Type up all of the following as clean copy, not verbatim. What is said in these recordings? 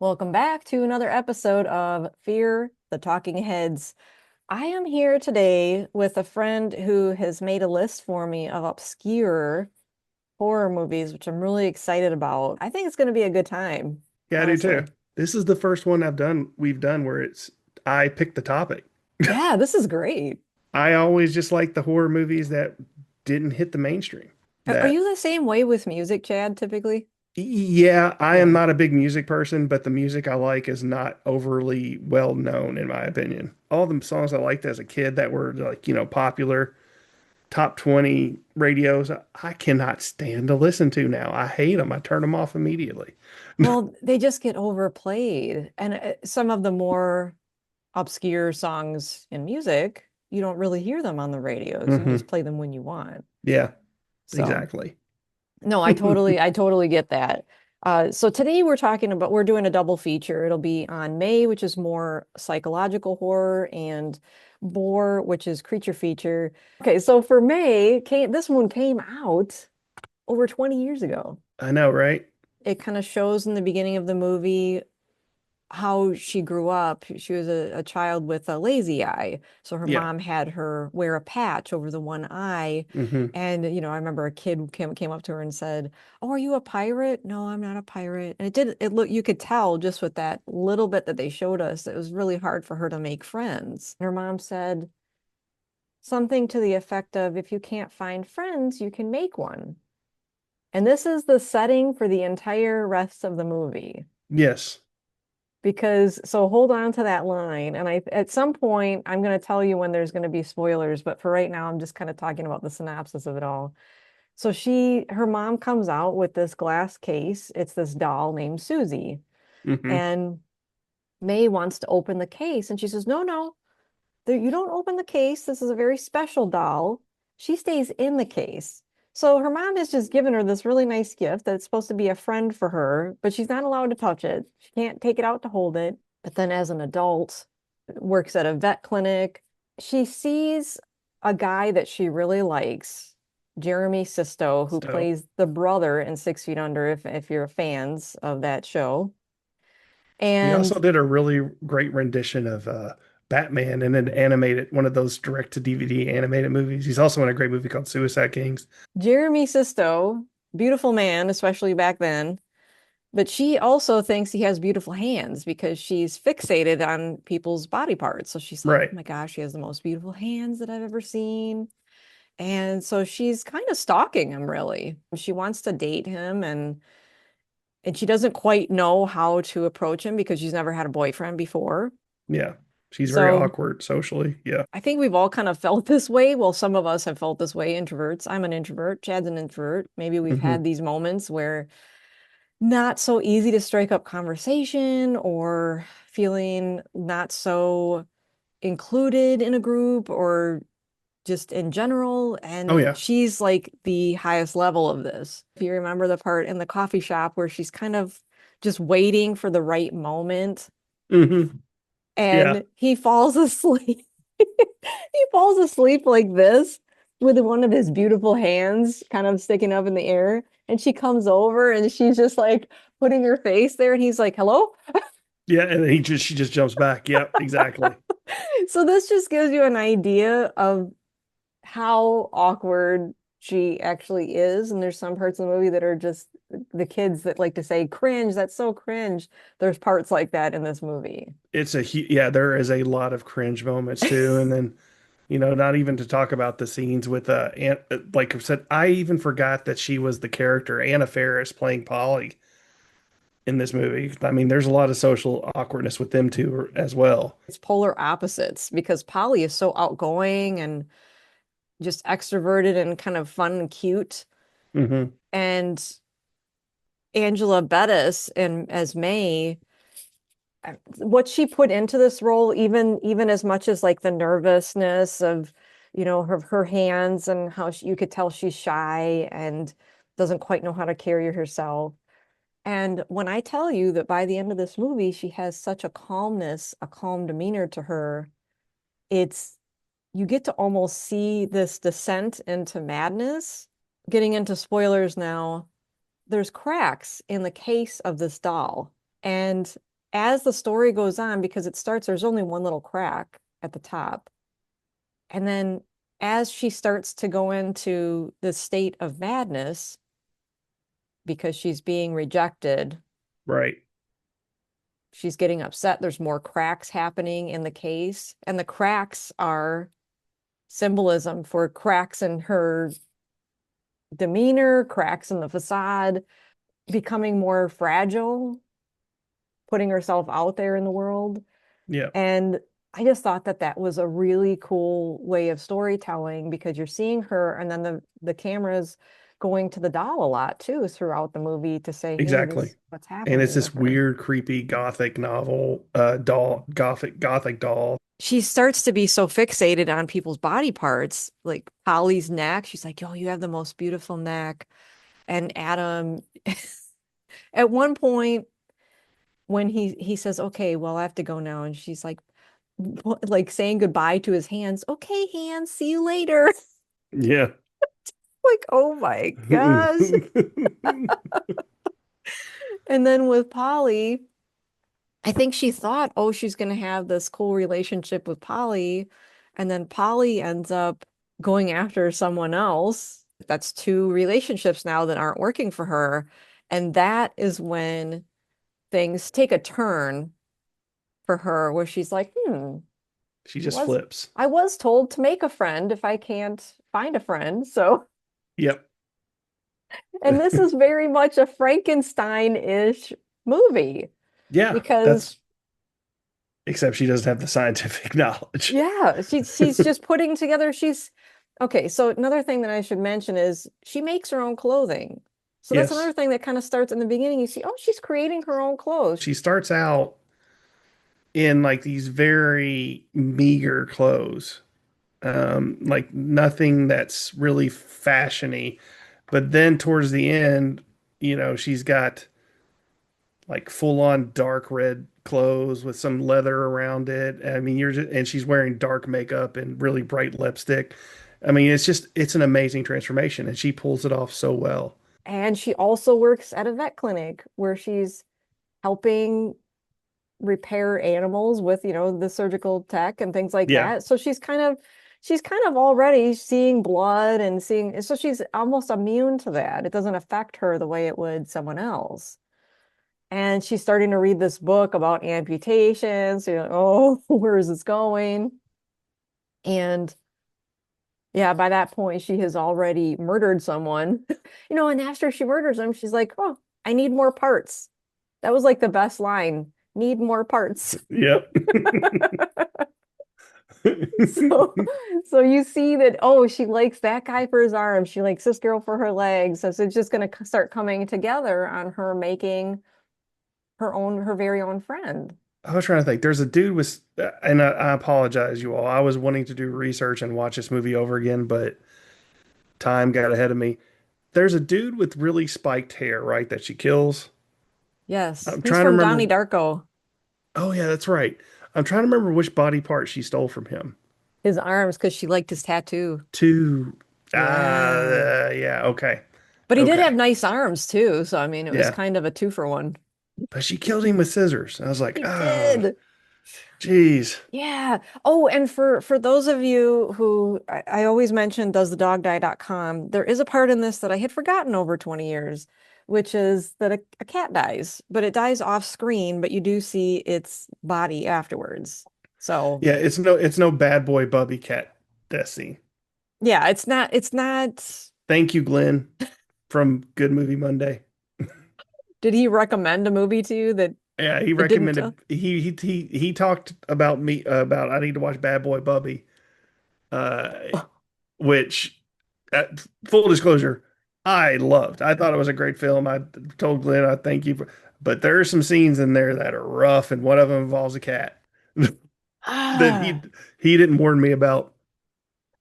Welcome back to another episode of Fear the Talking Heads. I am here today with a friend who has made a list for me of obscure horror movies, which I'm really excited about. I think it's going to be a good time, Yeah, I do too. honestly. This is the first one we've done where it's I picked the topic. Yeah, this is great. I always just like the horror movies that didn't hit the mainstream. Are That you the same way with music, Chad, typically? Yeah, I am Yeah. not a big music person, but the music I like is not overly well known in my opinion. All the songs I liked as a kid that were popular, top 20 radios, I cannot stand to listen to now. I hate them. I turn them off immediately. Well, they just get overplayed. And some of the more obscure songs in music, you don't really hear them on the radios. You just Hmm. play them when you want. Yeah, So. exactly. No, I totally get that. So today we're doing a double feature. It'll be on May, which is more psychological horror, and Boar, which is creature feature. Okay, so for May, this one came out over 20 years ago. I know, right? It kind of shows in the beginning of the movie how she grew up. She was a child with a lazy eye. So her Yeah. mom had her wear a patch over the one eye. Hmm. And, I remember a kid came up to her and said, "Oh, are you a pirate?" "No, I'm not a pirate." And you could tell just with that little bit that they showed us, it was really hard for her to make friends. Her mom said something to the effect of, "If you can't find friends, you can make one." And this is the setting for the entire rest of the movie. Yes. Because so hold on to that line. And at some point I'm going to tell you when there's going to be spoilers, but for right now I'm just kind of talking about the synopsis of it all. So her mom comes out with this glass case. It's this doll named Susie. Hmm. And May wants to open the case and she says, "No, no, you don't open the case. This is a very special doll." She stays in the case. So her mom has just given her this really nice gift that's supposed to be a friend for her, but she's not allowed to touch it. She can't take it out to hold it. But then as an adult, works at a vet clinic, she sees a guy that she really likes, Jeremy Sisto, who So plays the brother in 6 Feet Under, if you're fans of that show. he And also did a really great rendition of Batman in an animated one of those direct to DVD animated movies. He's also in a great movie called Suicide Kings. Jeremy Sisto, beautiful man, especially back then. But she also thinks he has beautiful hands because she's fixated on people's body parts. So she's like, "Oh Right. my gosh, he has the most beautiful hands that I've ever seen." And so she's kind of stalking him, really. She wants to date him, and she doesn't quite know how to approach him because she's never had a boyfriend before. Yeah. She's very So awkward socially. Yeah. I think we've all kind of felt this way. Well, some of us have felt this way, introverts. I'm an introvert. Chad's an introvert. Maybe we've Hmm. had these moments where not so easy to strike up conversation or feeling not so included in a group or just in general. Oh And yeah. she's like the highest level of this. If you remember the part in the coffee shop where she's kind of just waiting for the right moment Hmm. Yeah. and he falls asleep. He falls asleep like this with one of his beautiful hands kind of sticking up in the air. And she comes over and she's just like putting her face there. And he's like, "Hello?" Yeah. And then she just jumps back. Yep, exactly. So this just gives you an idea of how awkward she actually is. And there's some parts of the movie that are just the kids that like to say, "Cringe, that's so cringe." There's parts like that in this movie. Yeah, there is a lot of cringe moments too. And then, not even to talk about the scenes with like I said, I even forgot that she was the character Anna Faris playing Polly in this movie. I mean, there's a lot of social awkwardness with them too as well. It's polar opposites because Polly is so outgoing and just extroverted and kind of fun and cute. Hmm. And Angela Bettis and as May, what she put into this role, even as much as like the nervousness of, her hands and how you could tell she's shy and doesn't quite know how to carry herself. And when I tell you that by the end of this movie, she has such a calmness, a calm demeanor to her, it's you get to almost see this descent into madness. Getting into spoilers now, there's cracks in the case of this doll. And as the story goes on, because it starts, there's only one little crack at the top. And then as she starts to go into the state of madness because she's being rejected, Right. she's getting upset. There's more cracks happening in the case, and the cracks are symbolism for cracks in her demeanor, cracks in the facade, becoming more fragile, putting herself out there in the world. Yeah. And I just thought that that was a really cool way of storytelling because you're seeing her and then the camera's going to the doll a lot too throughout the movie to say, hey, Exactly. this what's And it's happening to this her. weird, creepy gothic novel, gothic doll. She starts to be so fixated on people's body parts, like Polly's neck. She's like, "Oh, you have the most beautiful neck." And Adam, at one point, when he says, "Okay, well, I have to go now," and she's like, like saying goodbye to his hands. "Okay, hands, see you later." Yeah. Like, oh my gosh. And then with Polly, I think she thought, oh, she's going to have this cool relationship with Polly. And then Polly ends up going after someone else. That's two relationships now that aren't working for her. And that is when things take a turn for her, where she's like, She just was flips. I was told to make a friend if I can't find a friend. So, Yep. and this is very much a Frankenstein-ish movie Yeah. because That's except she doesn't have the scientific knowledge. yeah, she's just putting together she's okay, so another thing that I should mention is she makes her own clothing. So that's Yes. another thing that kind of starts in the beginning. You see, oh, she's creating her own clothes. She starts out in like these very meager clothes. Like nothing that's really fashiony. But then towards the end, she's got like full on dark red clothes with some leather around it. I mean, and she's wearing dark makeup and really bright lipstick. I mean, it's an amazing transformation and she pulls it off so well. And she also works at a vet clinic where she's helping repair animals with, the surgical tech and things like Yeah. that. So she's kind of already seeing blood and seeing, so she's almost immune to that. It doesn't affect her the way it would someone else. And she's starting to read this book about amputations. You're like, oh, where is this going? And yeah, by that point, she has already murdered someone. And after she murders him, she's like, oh, I need more parts. That was like the best line. Need more parts. Yep. So, so you see that, oh, she likes that guy for his arms. She likes this girl for her legs. So it's just going to start coming together on her making her very own friend. I was trying to think. There's a dude with, and I apologize, you all. I was wanting to do research and watch this movie over again, but time got ahead of me. There's a dude with really spiked hair, right, that she kills. Yes, I'm he's trying to from Donnie remember. Darko. Oh, yeah, that's right. I'm trying to remember which body part she stole from him. His arms because she liked his tattoo. Two. Yeah. Yeah, okay. But he did have Okay. nice arms too. So I mean, it was Yeah. kind of a two for one. But she killed him with scissors. I was like, He oh, did. geez. Yeah. Oh, and for those of you who I always mention doesthedogdie.com, there is a part in this that I had forgotten over 20 years, which is that a cat dies, but it dies off screen, but you do see its body afterwards. So Yeah, it's no bad boy Bubby Cat death scene. yeah, it's not. Thank you, Glenn, from Good Movie Monday. Did he recommend a movie to you that Yeah, he it didn't recommended he talked about me about I need to watch Bad Boy Bubby, uh, which full disclosure, I loved. I thought it was a great film. I told Glenn I thank you for, but there are some scenes in there that are rough, and one of them involves a cat that he Ah. he didn't warn me about.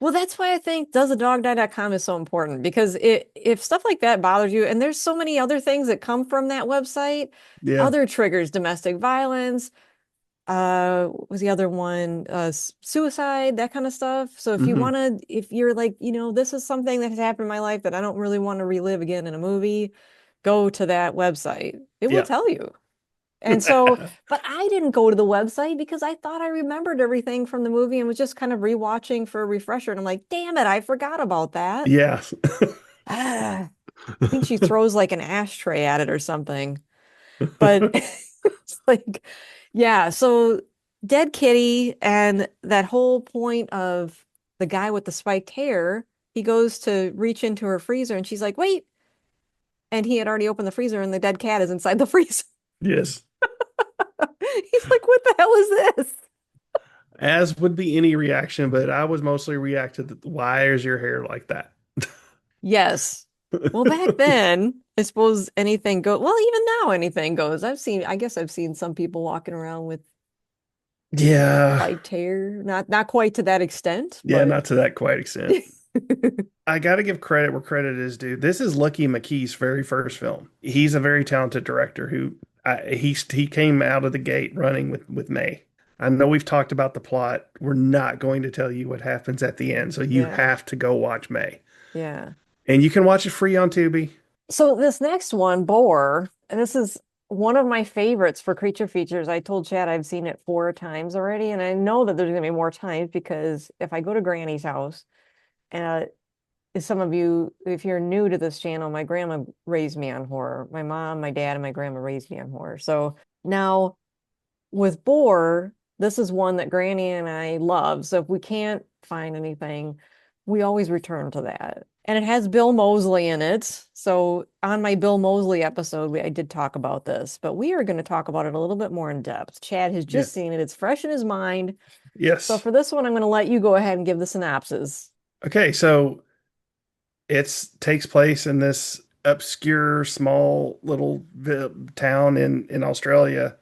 Well, that's why I think doesthedogdie.com is so important because if stuff like that bothers you, and there's so many other things that come from that website, Yeah. other triggers, domestic violence, what was the other one, suicide, that kind of stuff. So Hmm. if you're like, this is something that has happened in my life that I don't really want to relive again in a movie, go to that website. It will Yeah. tell you. And so, but I didn't go to the website because I thought I remembered everything from the movie and was just kind of rewatching for a refresher. And I'm like, damn it, I forgot about that. Yeah. Ah, I think she throws like an ashtray at it or something. But it's like, yeah, so dead kitty and that whole point of the guy with the spiked hair, he goes to reach into her freezer and she's like, wait. And he had already opened the freezer and the dead cat is inside the freezer. Yes. He's like, what the hell is this? As would be any reaction, but I was mostly reacted to why is your hair like that? Yes. Well, back then, I suppose anything go. Well, even now, anything goes. I guess I've seen some people walking around with Yeah. spiked hair. Not quite to that extent, Yeah, but not to that quite extent. I got to give credit where credit is due. This is Lucky McKee's very first film. He's a very talented director who he came out of the gate running with May. I know we've talked about the plot. We're not going to tell you what happens at the end, so you yeah, have to go watch May. yeah. And you can watch it free on Tubi. So this next one, Boar, and this is one of my favorites for creature features. I told Chad I've seen it 4 times already, and I know that there's gonna be more times because if I go to Granny's house, uh, some of you, if you're new to this channel, my grandma raised me on horror. My mom, my dad, and my grandma raised me on horror. So now with Boar, this is one that Granny and I love. So if we can't find anything, we always return to that. And it has Bill Moseley in it. So on my Bill Moseley episode, I did talk about this, but we are going to talk about it a little bit more in depth. Chad has Yeah. just seen it. It's fresh in his mind. So Yes. for this one, I'm going to let you go ahead and give the synopsis. Okay, so it takes place in this obscure small little town in Australia.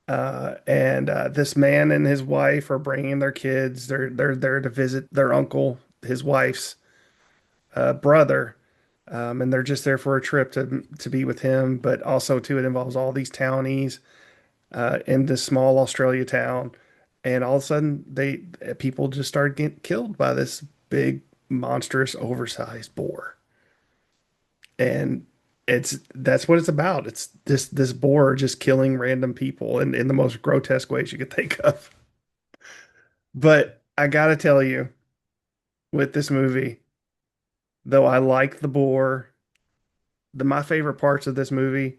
And this man and his wife are bringing their kids. They're there to visit their uncle, his wife's brother, and they're just there for a trip to be with him. But also too, it involves all these townies in this small Australia town, and all of a sudden, they people just start getting killed by this big, monstrous, oversized boar, and that's what it's about. It's this boar just killing random people in the most grotesque ways you could think of. But I gotta tell you, with this movie, though I like the boar, my favorite parts of this movie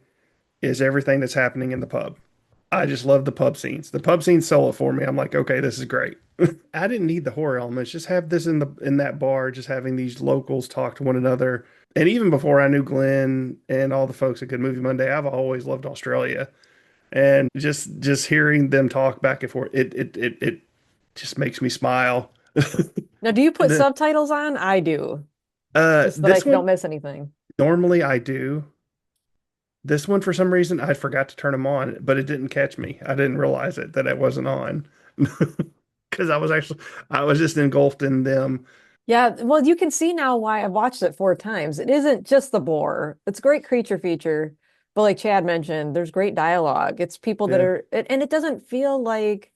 is everything that's happening in the pub. I just love the pub scenes. The pub scenes sell it for me. I'm like, okay, this is great. I didn't need the horror elements. Just have this in that bar, just having these locals talk to one another. And even before I knew Glenn and all the folks at Good Movie Monday, I've always loved Australia. And just hearing them talk back and forth, it just makes me smile. Now, do you put The subtitles on? I do, just so that I this don't one miss anything. normally I do. This one for some reason I forgot to turn them on, but it didn't catch me. I didn't realize it that it wasn't on because I was just engulfed in them. Yeah, well, you can see now why I've watched it 4 times. It isn't just the bore. It's a great creature feature, but like Chad mentioned, there's great dialogue. It's people that Yeah. are, and it doesn't feel like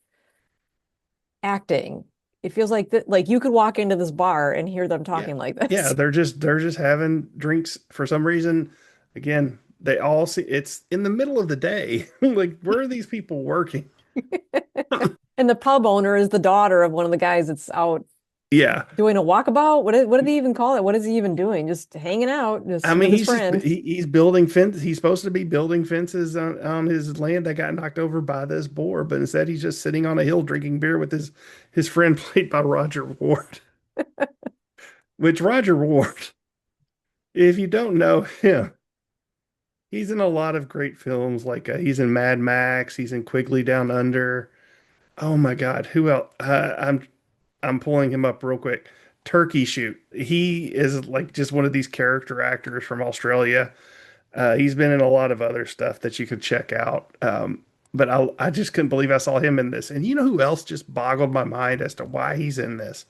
acting. It feels like that, like you could walk into this bar and hear them Yeah. talking like Yeah, this. they're just having drinks for some reason. Again, they all see it's in the middle of the day. Like, where are these people working? And the pub owner is the daughter of one of the guys that's out Yeah. doing a walkabout. What do they even call it? What is he even doing? Just hanging out, I just mean, with his friend. he's building fence. He's supposed to be building fences on his land that got knocked over by this boar, but instead he's just sitting on a hill drinking beer with his friend played by Roger Ward. Which Roger Ward, if you don't know him, he's in a lot of great films. Like he's in Mad Max. He's in Quigley Down Under. Oh my God, who else? I'm pulling him up real quick. Turkey Shoot. He is like just one of these character actors from Australia. He's been in a lot of other stuff that you could check out. But I just couldn't believe I saw him in this. And you know who else just boggled my mind as to why he's in this?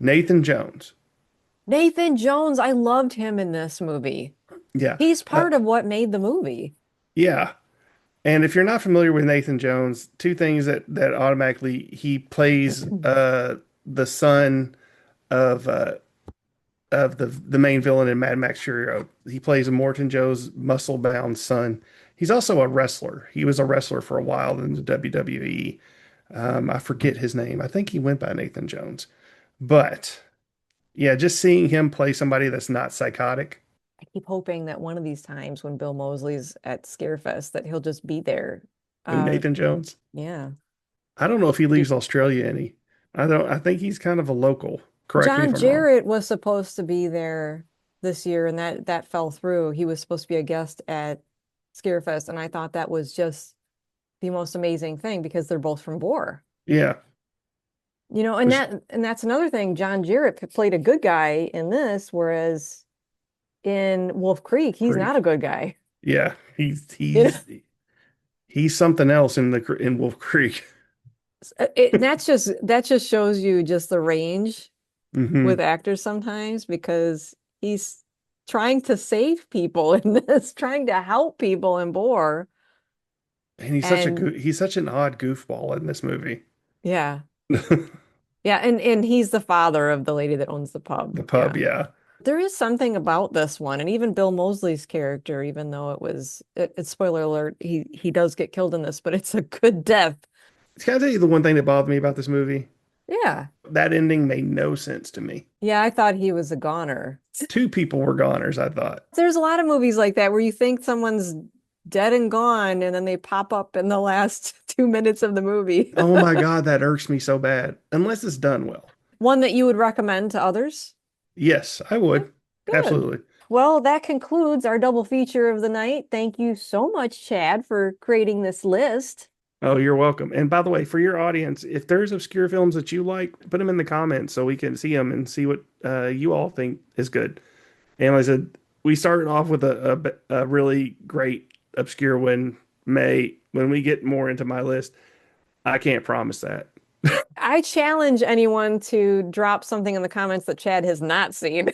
Nathan Jones. Nathan Jones, I loved him in this movie. Yeah. He's Uh, part of what made the movie. yeah. And if you're not familiar with Nathan Jones, two things that automatically he plays the son of of the main villain in Mad Max Fury Road. He plays Morton Joe's muscle-bound son. He's also a wrestler. He was a wrestler for a while in the WWE. I forget his name. I think he went by Nathan Jones. But yeah, just seeing him play somebody that's not psychotic. I keep hoping that one of these times when Bill Moseley's at Scarefest that he'll just be there. Who, Uh, Nathan Jones? yeah. I don't know if he Be- leaves Australia any. I don't. I think he's kind of a local. Correct me if John I'm wrong. Jarrett was supposed to be there this year, and that fell through. He was supposed to be a guest at Scarefest, and I thought that was just the most amazing thing because they're both from Boar. Yeah, You know, and which that's another thing. John Jarrett played a good guy in this, whereas in Wolf Creek, he's not a Creek. good guy. Yeah, You know, he's something else in in Wolf Creek. that just shows you just the range with Hmm. actors sometimes because he's trying to save people in this, trying to help people in Boar. And he's such a And he's such an odd goofball in this movie. yeah. Yeah, and he's the father of the lady that owns the pub. The pub, Yeah. yeah. There is something about this one, and even Bill Moseley's character, even though it's spoiler alert, he does get killed in this, but it's a good death. Can I tell you the one thing that bothered me about this movie? Yeah. That ending made no sense to me. Yeah, I thought he was a goner. Two people were goners, I thought. There's a lot of movies like that where you think someone's dead and gone, and then they pop up in the last 2 minutes of the movie. Oh my God, that irks me so bad. Unless it's done well. One that you would recommend to others? Yes, I Yeah, would. good. Absolutely. Well, that concludes our double feature of the night. Thank you so much, Chad, for creating this list. Oh, you're welcome. And by the way, for your audience, if there's obscure films that you like, put them in the comments so we can see them and see what you all think is good. And like I said, we started off with a really great obscure one. When we get more into my list, I can't promise that. I challenge anyone to drop something in the comments that Chad has not seen.